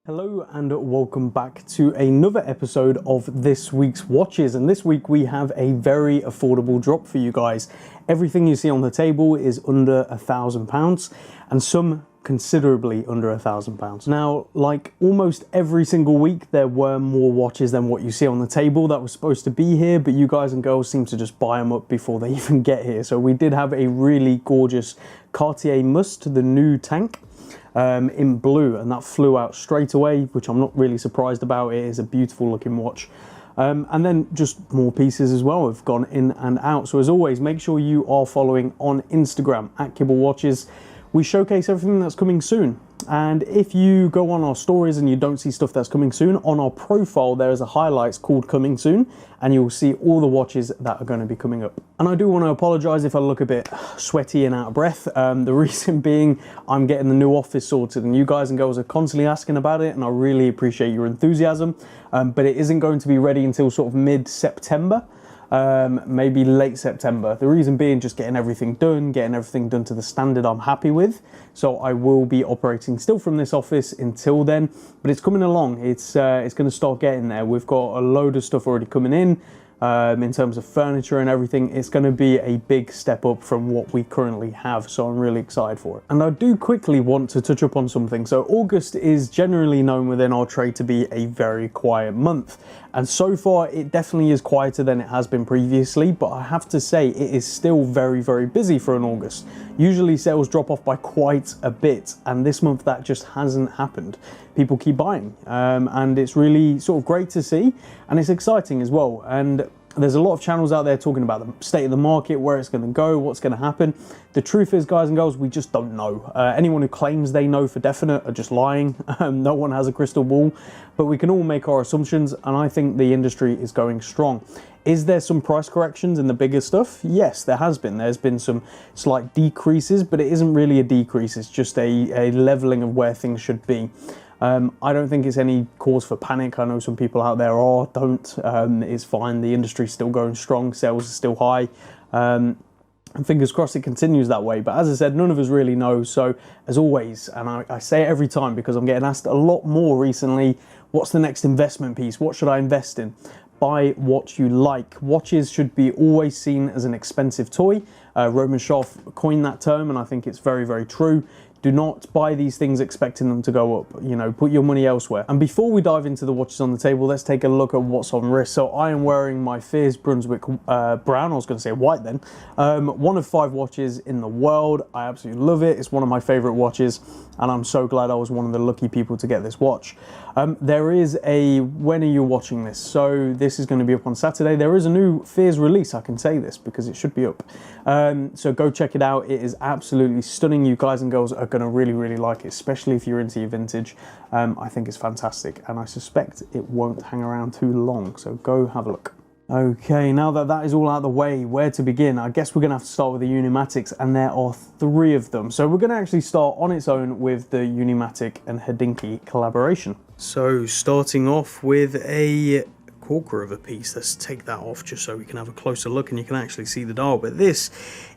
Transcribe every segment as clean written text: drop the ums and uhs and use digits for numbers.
Hello and welcome back to another episode of this week's watches, and this week we have a very affordable drop for you guys. Everything you see on the table is under £1,000 and some considerably under £1,000. Now, like almost every single week, there were more watches than what you see on the table that was supposed to be here, but you guys and girls seem to just buy them up before they even get here. So we did have a really gorgeous Cartier Must, the new tank, in blue, and that flew out straight away, which I'm not really surprised about. It is a beautiful looking watch. And then just more pieces as well have gone in and out. So as always, make sure you are following on Instagram at Kibble Watches. We showcase everything that's coming soon. And if you go on our stories and you don't see stuff that's coming soon, on our profile there is a highlights called Coming Soon, and you'll see all the watches that are going to be coming up. And I do want to apologise if I look a bit sweaty and out of breath. The reason being, I'm getting the new office sorted, and you guys and girls are constantly asking about it, and I really appreciate your enthusiasm. But it isn't going to be ready until sort of mid-September. Maybe late September. The reason being just getting everything done to the standard I'm happy with. So I will be operating still from this office until then, but it's coming along. It's going to start getting there. We've got a load of stuff already coming in terms of furniture and everything. It's going to be a big step up from what we currently have, so I'm really excited for it. And I do quickly want to touch up on something. So August is generally known within our trade to be a very quiet month, and so far it definitely is quieter than it has been previously, but I have to say it is still very, very busy for an August. Usually sales drop off by quite a bit, and this month that just hasn't happened. People keep buying, and it's really sort of great to see, and it's exciting as well. And there's a lot of channels out there talking about the state of the market, where it's going to go, what's going to happen. The truth is, guys and girls, we just don't know. Anyone who claims they know for definite are just lying. No one has a crystal ball, but we can all make our assumptions, and I think the industry is going strong. Is there some price corrections in the bigger stuff? Yes, there has been. There's been some slight decreases, but it isn't really a decrease. It's just a leveling of where things should be. I don't think it's any cause for panic. I know some people out there don't. It's fine. The industry's still going strong. Sales are still high. And fingers crossed it continues that way. But as I said, none of us really know. So as always, and I say it every time because I'm getting asked a lot more recently, what's the next investment piece? What should I invest in? Buy what you like. Watches should be always seen as an expensive toy. Roman Scharf coined that term, and I think it's very, very true. Do not buy these things expecting them to go up. You know, put your money elsewhere. And before we dive into the watches on the table, let's take a look at what's on wrist. So I am wearing my Fierce Brunswick brown. I was going to say white then. One of 5 watches in the world. I absolutely love it. It's one of my favorite watches, and I'm so glad I was one of the lucky people to get this watch. There is a, when are you watching this? So this is going to be up on Saturday. There is a new Fierce release. I can say this because it should be up. So go check it out. It is absolutely stunning. You guys and girls are going to really, really like it, especially if you're into your vintage. I think it's fantastic, and I suspect it won't hang around too long. So go have a look. Okay, now that that is all out of the way, where to begin? I guess we're going to have to start with the Unimatics, and there are 3 of them. So we're going to actually start on its own with the Unimatic and Hodinkee collaboration. So starting off with a corker of a piece. Let's take that off just so we can have a closer look and you can actually see the dial. But this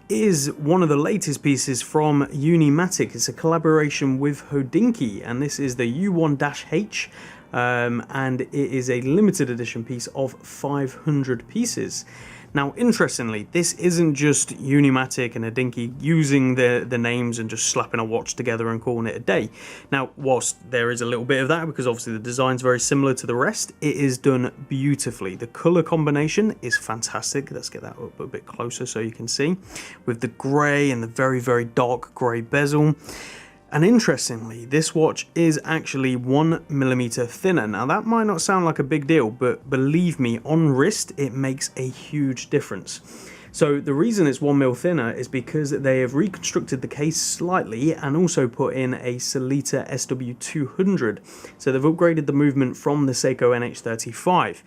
is one of the latest pieces from Unimatic. It's a collaboration with Hodinkee, and this is the U1-H. And it is a limited edition piece of 500 pieces. Now, interestingly, this isn't just Unimatic and Hodinkee using the names and just slapping a watch together and calling it a day. Now, whilst there is a little bit of that, because obviously the design's very similar to the rest, it is done beautifully. The colour combination is fantastic. Let's get that up a bit closer so you can see, with the grey and the very, very dark grey bezel. And interestingly, this watch is actually 1mm thinner. Now that might not sound like a big deal, but believe me, on wrist, it makes a huge difference. So the reason it's 1mm thinner is because they have reconstructed the case slightly and also put in a Certina SW200. So they've upgraded the movement from the Seiko NH35.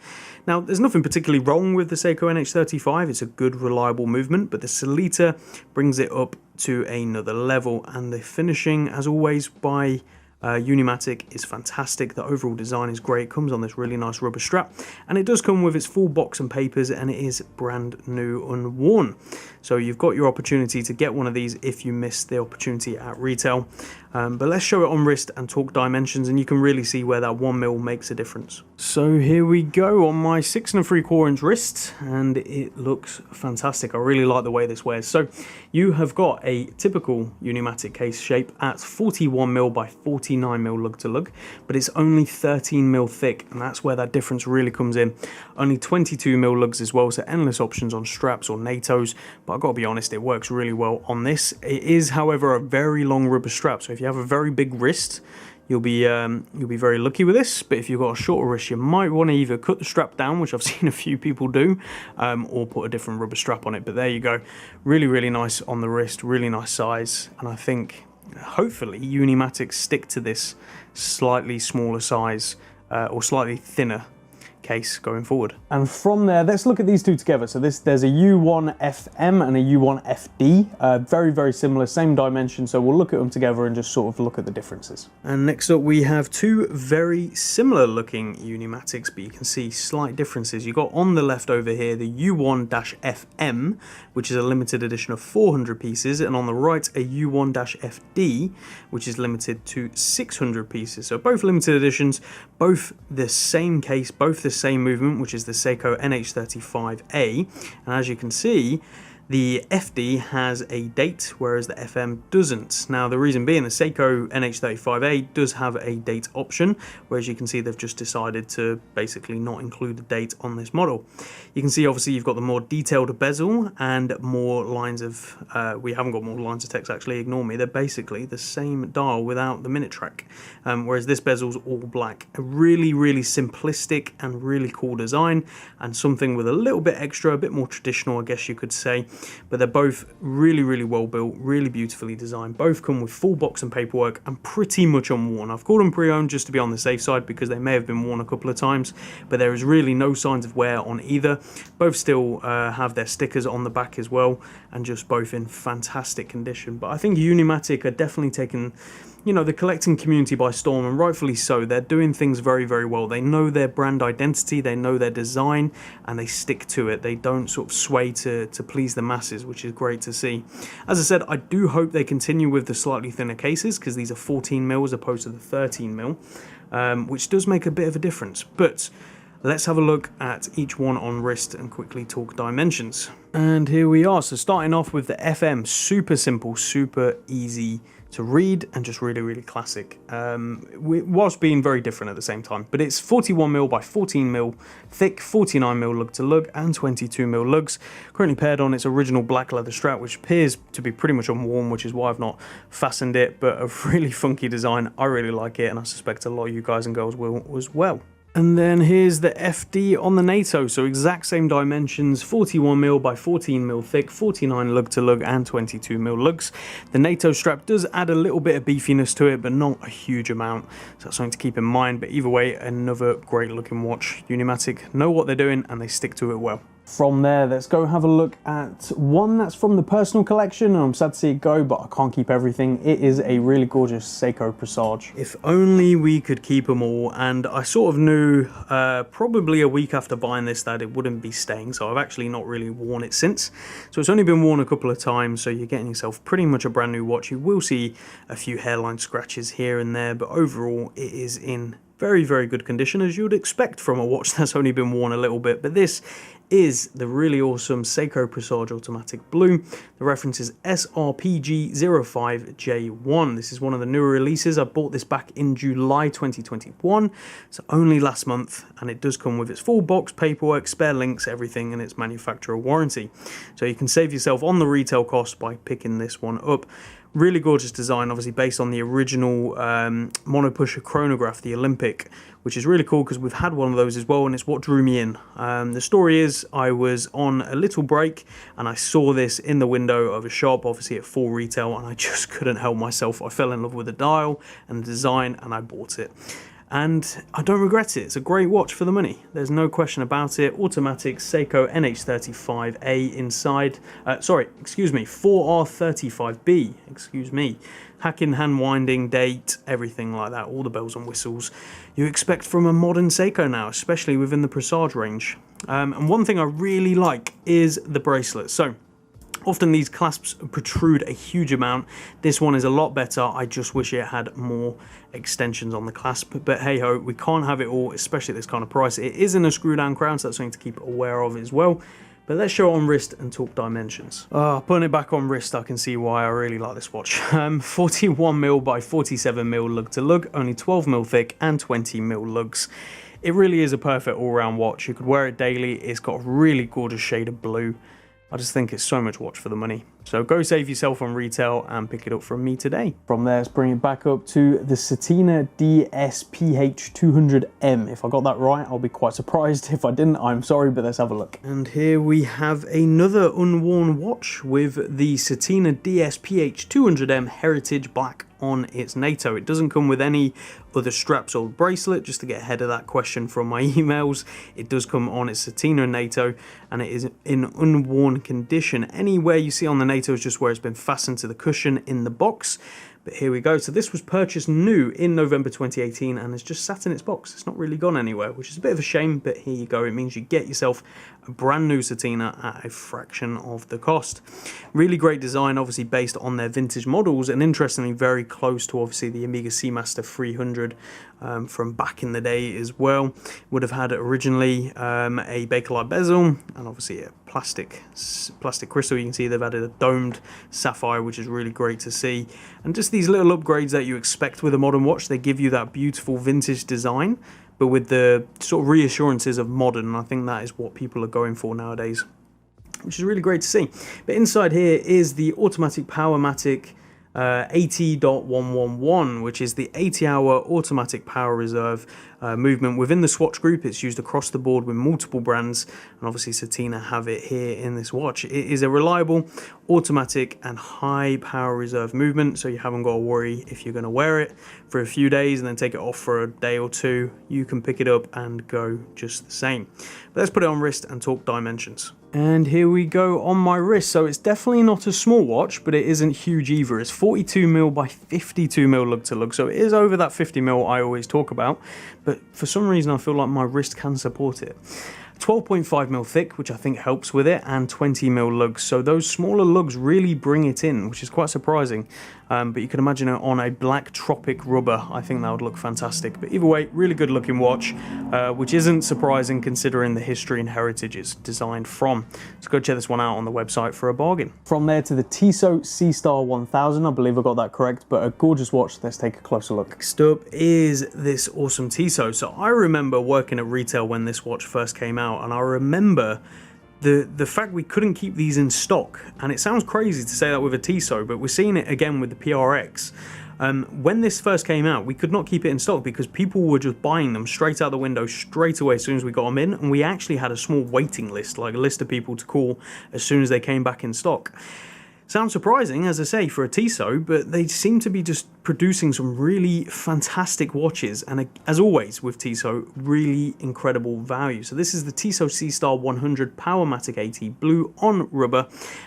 Now, there's nothing particularly wrong with the Seiko NH35. It's a good, reliable movement, but the Certina brings it up to another level, and the finishing, as always, by Unimatic is fantastic. The overall design is great. It comes on this really nice rubber strap, and it does come with its full box and papers, and it is brand new, unworn. So you've got your opportunity to get one of these if you missed the opportunity at retail. But let's show it on wrist and talk dimensions, and you can really see where that 1mm makes a difference. So here we go on my 6 3/4 inch wrist, and it looks fantastic. I really like the way this wears. So you have got a typical Unimatic case shape at 41mm by 49mm lug to lug, but it's only 13mm thick, and that's where that difference really comes in. Only 22mm lugs as well, so endless options on straps or NATOs, but I've got to be honest, it works really well on this. It is, however, a very long rubber strap, so if you have a very big wrist, you'll be very lucky with this. But if you've got a shorter wrist, you might want to either cut the strap down, which I've seen a few people do, or put a different rubber strap on it. But there you go, really nice on the wrist, really nice size, and I think hopefully Unimatic stick to this slightly smaller size or slightly thinner case going forward. And from there, let's look at these two together. So there's a U1-FM and a U1FD, very similar, same dimension, so we'll look at them together and just sort of look at the differences. And next up we have two very similar looking Unimatics, but you can see slight differences. You got on the left over here the U1-FM, which is a limited edition of 400 pieces, and on the right a U1-FD, which is limited to 600 pieces. So both limited editions, both the same case, both the same movement, which is the Seiko NH35A, and as you can see, the FD has a date, whereas the FM doesn't. Now, the reason being, the Seiko NH35A does have a date option, whereas you can see they've just decided to basically not include the date on this model. You can see, obviously, you've got the more detailed bezel and more lines of, we haven't got more lines of text, actually, ignore me. They're basically the same dial without the minute track, whereas this bezel's all black. A really simplistic and really cool design, and something with a little bit extra, a bit more traditional, I guess you could say. But they're both really well built, really beautifully designed. Both come with full box and paperwork and pretty much unworn. I've called them pre-owned just to be on the safe side because they may have been worn a couple of times, but there is really no signs of wear on either. Both still have their stickers on the back as well, and just both in fantastic condition. But I think Unimatic are definitely taking, you know, the collecting community by storm, and rightfully so. They're doing things very well. They know their brand identity, they know their design, and they stick to it. They don't sort of sway to please the masses, which is great to see. As I said, I do hope they continue with the slightly thinner cases, because these are 14mm as opposed to the 13mm, which does make a bit of a difference. But let's have a look at each one on wrist and quickly talk dimensions. And here we are. So starting off with the FM, super simple, super easy to read, and just really classic, whilst being very different at the same time. But it's 41mm by 14mm thick, 49mm lug to lug, and 22mm lugs. Currently paired on its original black leather strap, which appears to be pretty much unworn, which is why I've not fastened it, but a really funky design. I really like it, and I suspect a lot of you guys and girls will as well. And then here's the FD on the NATO, so exact same dimensions, 41mm by 14mm thick, 49 lug to lug, and 22mm lugs. The NATO strap does add a little bit of beefiness to it, but not a huge amount, so that's something to keep in mind. But either way, another great looking watch. Unimatic know what they're doing, and they stick to it well. From there, let's go have a look at one that's from the personal collection, and I'm sad to see it go, but I can't keep everything. It is a really gorgeous Seiko Presage. If only we could keep them all, and I sort of knew probably a week after buying this that it wouldn't be staying, so I've actually not really worn it since. So it's only been worn a couple of times, so you're getting yourself pretty much a brand new watch. You will see a few hairline scratches here and there, but overall it is in very good condition, as you would expect from a watch that's only been worn a little bit. But this is the really awesome Seiko Presage Automatic Blue. The reference is SRPG05J1. This is one of the newer releases. I bought this back in July 2021, so only last month, and it does come with its full box, paperwork, spare links, everything, and its manufacturer warranty. So you can save yourself on the retail cost by picking this one up. Really gorgeous design, obviously based on the original monopusher chronograph, the Olympic, which is really cool because we've had one of those as well, and it's what drew me in. The story is, I was on a little break and I saw this in the window of a shop, obviously at full retail, and I just couldn't help myself. I fell in love with the dial and the design, and I bought it. And I don't regret it. It's a great watch for the money. There's no question about it. Automatic Seiko NH35A inside. Sorry, excuse me, 4R35B. Excuse me. Hacking, hand winding, date, everything like that. All the bells and whistles you expect from a modern Seiko now, especially within the Presage range. And one thing I really like is the bracelet. So Often these clasps protrude a huge amount. This one is a lot better. I just wish it had more extensions on the clasp, but hey ho, we can't have it all, especially at this kind of price. It is in a screw down crown, so that's something to keep aware of as well. But let's show it on wrist and talk dimensions. Putting it back on wrist, I can see why I really like this watch. 41mm by 47mm lug to lug, only 12mm thick and 20mm lugs. It really is a perfect all-round watch. You could wear it daily. It's got a really gorgeous shade of blue. I just think it's so much watch for the money. So go save yourself on retail and pick it up from me today. From there, let's bring it back up to the Certina DSPH200M. If I got that right, I'll be quite surprised. If I didn't, I'm sorry, but let's have a look. And here we have another unworn watch with the Certina DSPH200M Heritage Black on its NATO. It doesn't come with any other straps or bracelet, just to get ahead of that question from my emails. It does come on its Certina NATO, and it is in unworn condition. Anywhere you see on the NATO is just where it's been fastened to the cushion in the box. But here we go. So this was purchased new in November 2018 and has just sat in its box. It's not really gone anywhere, which is a bit of a shame, but here you go. It means you get yourself a brand new Certina at a fraction of the cost. Really great design, obviously based on their vintage models, and interestingly very close to obviously the Omega Seamaster 300 from back in the day as well. Would have had originally a Bakelite bezel and obviously a plastic crystal. You can see they've added a domed sapphire, which is really great to see. And just these little upgrades that you expect with a modern watch. They give you that beautiful vintage design, but with the sort of reassurances of modern. And I think that is what people are going for nowadays, which is really great to see. But inside here is the automatic Powermatic 80.111, which is the 80-hour automatic power reserve movement within the Swatch group. It's used across the board with multiple brands, and obviously Certina have it here in this watch. It is a reliable, automatic and high power reserve movement, so you haven't got to worry if you're going to wear it for a few days and then take it off for a day or two. You can pick it up and go just the same. But let's put it on wrist and talk dimensions. And here we go on my wrist. So it's definitely not a small watch, but it isn't huge either. It's 42mm by 52mm lug to lug, so it is over that 50mm I always talk about, but for some reason I feel like my wrist can support it. 12.5mm thick, which I think helps with it, and 20mm lugs. So those smaller lugs really bring it in, which is quite surprising. But you can imagine it on a black tropic rubber. I think that would look fantastic. But either way, really good looking watch, which isn't surprising considering the history and heritage it's designed from. So go check this one out on the website for a bargain. From there to the Tissot Seastar 1000, I believe I got that correct, but a gorgeous watch. Let's take a closer look. Next up is this awesome Tissot. So I remember working at retail when this watch first came out, and I remember the fact we couldn't keep these in stock. And it sounds crazy to say that with a Tissot, but we're seeing it again with the PRX. When this first came out, we could not keep it in stock because people were just buying them straight out the window straight away as soon as we got them in, and we actually had a small waiting list, like a list of people to call as soon as they came back in stock. Sounds surprising, as I say, for a Tissot, but they seem to be just producing some really fantastic watches, and as always with Tissot, really incredible value. So this is the Tissot Seastar 100 Powermatic 80 blue on rubber,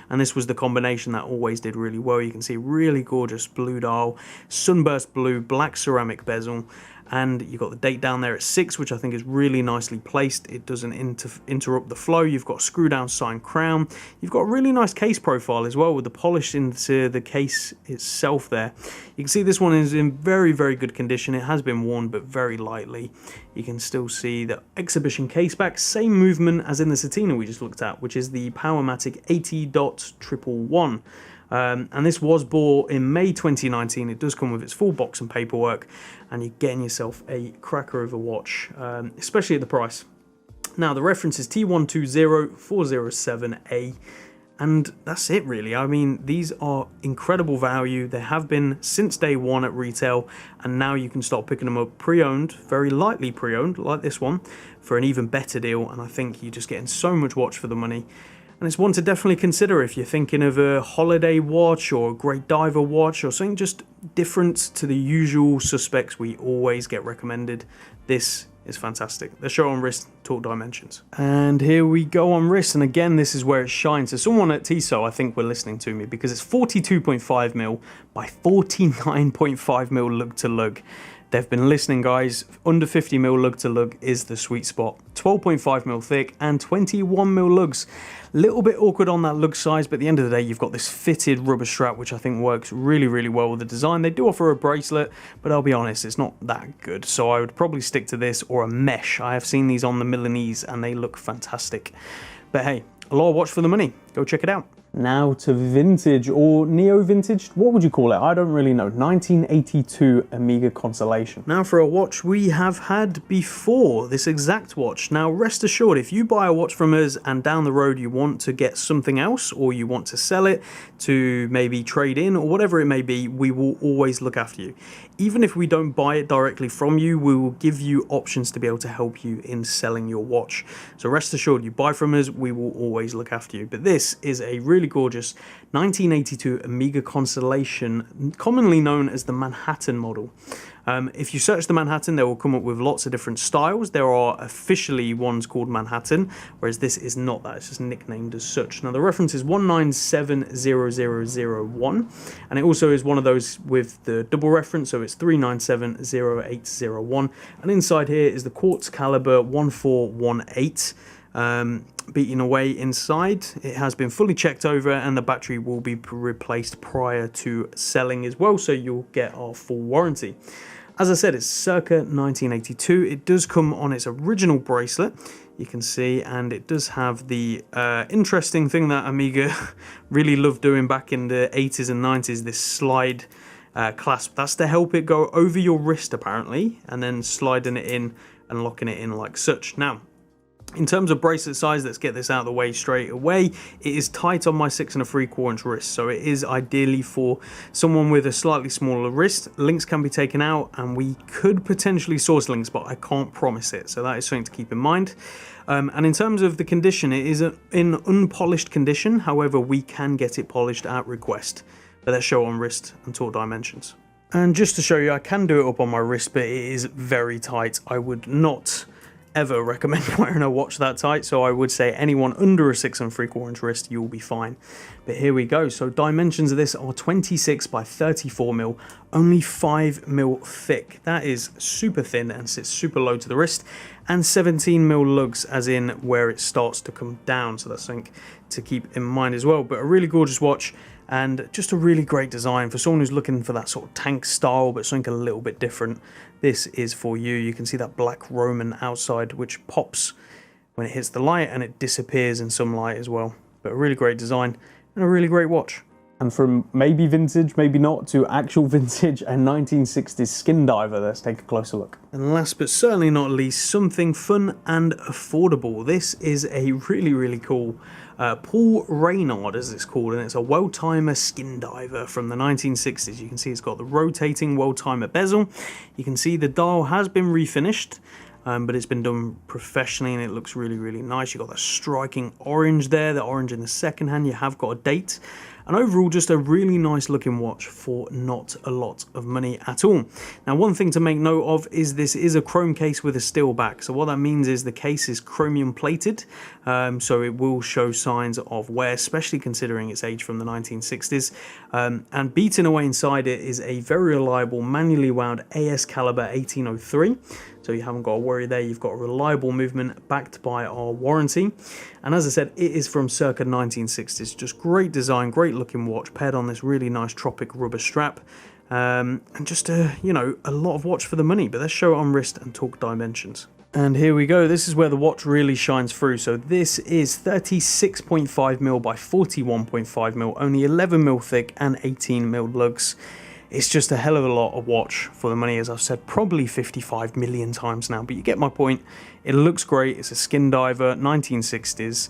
and this was the combination that always did really well. You can see really gorgeous blue dial, sunburst blue, black ceramic bezel, and you've got the date down there at 6, which I think is really nicely placed. It doesn't interrupt the flow. You've got a screw down sign crown. You've got a really nice case profile as well with the polish into the case itself there. You can see this one is in very, very good condition. It has been worn, but very lightly. You can still see the exhibition case back, same movement as in the Certina we just looked at, which is the Powermatic 80.111. And this was bought in May 2019. It does come with its full box and paperwork, and you're getting yourself a cracker of a watch, especially at the price. Now, the reference is T120407A, and that's it really. I mean, these are incredible value. They have been since day one at retail, and now you can start picking them up pre-owned, very lightly pre-owned, like this one, for an even better deal. And I think you're just getting so much watch for the money. And it's one to definitely consider if you're thinking of a holiday watch or a great diver watch or something just different to the usual suspects we always get recommended. This is fantastic. Let's show on wrist, talk dimensions. And here we go on wrist, and again, this is where it shines. So someone at Tissot, I think, were listening to me, because it's 42.5mm by 49.5mm lug to lug. They've been listening, guys. Under 50mm lug to lug is the sweet spot. 12.5mm thick and 21mm lugs. Little bit awkward on that lug size, but at the end of the day, you've got this fitted rubber strap, which I think works really, really well with the design. They do offer a bracelet, but I'll be honest, it's not that good. So I would probably stick to this or a mesh. I have seen these on the Milanese and they look fantastic. But hey, a lot of watch for the money. Go check it out. Now to vintage or neo-vintage, what would you call it? I don't really know. 1982 Omega Constellation. Now for a watch we have had before, this exact watch. Now rest assured, if you buy a watch from us and down the road you want to get something else, or you want to sell it to maybe trade in or whatever it may be, we will always look after you. Even if we don't buy it directly from you, we will give you options to be able to help you in selling your watch. So rest assured, you buy from us, we will always look after you. But this is a really gorgeous 1982 Omega Constellation, commonly known as the Manhattan model. If you search the Manhattan, they will come up with lots of different styles. There are officially ones called Manhattan, whereas this is not that. It's just nicknamed as such. Now the reference is 1970001, and it also is one of those with the double reference, so it's 3970801. And inside here is the quartz caliber 1418. Beating away inside. It has been fully checked over and the battery will be replaced prior to selling as well, so you'll get our full warranty. As I said, it's circa 1982. It does come on its original bracelet, you can see, and it does have the interesting thing that Omega really loved doing back in the 80s and 90s, this slide clasp. That's to help it go over your wrist apparently, and then sliding it in and locking it in like such. Now, in terms of bracelet size, let's get this out of the way straight away. It is tight on my 6 3/4 inch wrist, so it is ideally for someone with a slightly smaller wrist. Links can be taken out and we could potentially source links, but I can't promise it, so that is something to keep in mind. And in terms of the condition, it is in unpolished condition. However, we can get it polished at request, but let's show on wrist and talk dimensions. And just to show you, I can do it up on my wrist, but it is very tight. I would not ever recommend wearing a watch that tight, so I would say anyone under a 6 3/4 inch wrist, you'll be fine. But here we go. So dimensions of this are 26 by 34mm, only 5mm thick. That is super thin and sits super low to the wrist, and 17mm lugs, as in where it starts to come down, so that's something to keep in mind as well. But a really gorgeous watch and just a really great design for someone who's looking for that sort of tank style but something a little bit different. This is for you. You can see that black Roman outside which pops when it hits the light and it disappears in some light as well. But a really great design and a really great watch. And from maybe vintage, maybe not, to actual vintage and 1960s skin diver, let's take a closer look. And last but certainly not least, something fun and affordable. This is a really, really cool Paul Reynard, as it's called, and it's a World Timer skin diver from the 1960s. You can see it's got the rotating World Timer bezel. You can see the dial has been refinished, but it's been done professionally and it looks really, really nice. You've got that striking orange there, the orange in the second hand. You have got a date. And overall, just a really nice looking watch for not a lot of money at all. Now, one thing to make note of is this is a chrome case with a steel back. So what that means is the case is chromium plated, so it will show signs of wear, especially considering its age from the 1960s. And beating away inside it is a very reliable manually wound AS caliber 1803. So you haven't got to worry there. You've got a reliable movement backed by our warranty. And as I said, it is from circa 1960s. Just great design, great looking watch paired on this really nice tropic rubber strap. And just a lot of watch for the money. But let's show it on wrist and talk dimensions. And here we go. This is where the watch really shines through. So this is 36.5mm by 41.5mm, only 11mm thick and 18mm lugs. It's just a hell of a lot of watch for the money, as I've said probably 55 million times now, but you get my point. It looks great. It's a skin diver, 1960s,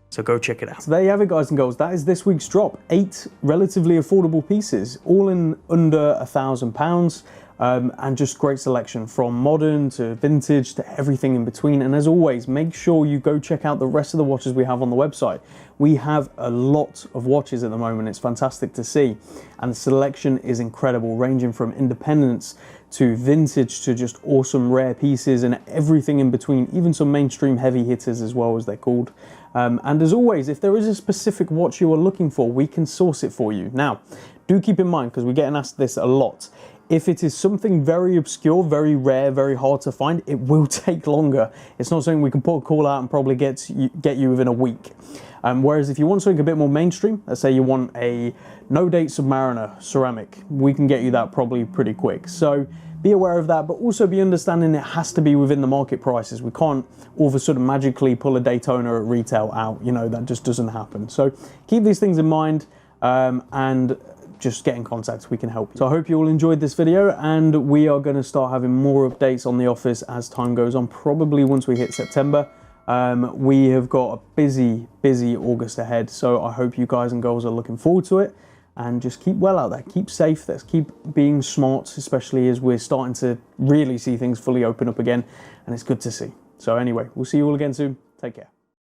so go check it out. So there you have it, guys and girls. That is this week's drop. 8 relatively affordable pieces, all in under £1,000. And just great selection from modern to vintage to everything in between. And as always, make sure you go check out the rest of the watches we have on the website. We have a lot of watches at the moment. It's fantastic to see, and the selection is incredible, ranging from independence to vintage to just awesome rare pieces and everything in between, even some mainstream heavy hitters as well, as they're called. And as always, if there is a specific watch you are looking for, we can source it for you. Now, do keep in mind, because we're getting asked this a lot, If it is something very obscure, very rare, very hard to find, it will take longer. It's not something we can put a call out and probably get you within a week. Whereas if you want something a bit more mainstream, let's say you want a no-date Submariner ceramic, we can get you that probably pretty quick. So be aware of that, but also be understanding it has to be within the market prices. We can't all of a sudden magically pull a Daytona at retail out, you know, that just doesn't happen. So keep these things in mind, and just get in contact, we can help you. So I hope you all enjoyed this video, and we are going to start having more updates on the office as time goes on, probably once we hit September. We have got a busy August ahead, so I hope you guys and girls are looking forward to it, and just keep well out there, keep safe, let's keep being smart, especially as we're starting to really see things fully open up again, and it's good to see. So anyway, we'll see you all again soon. Take care.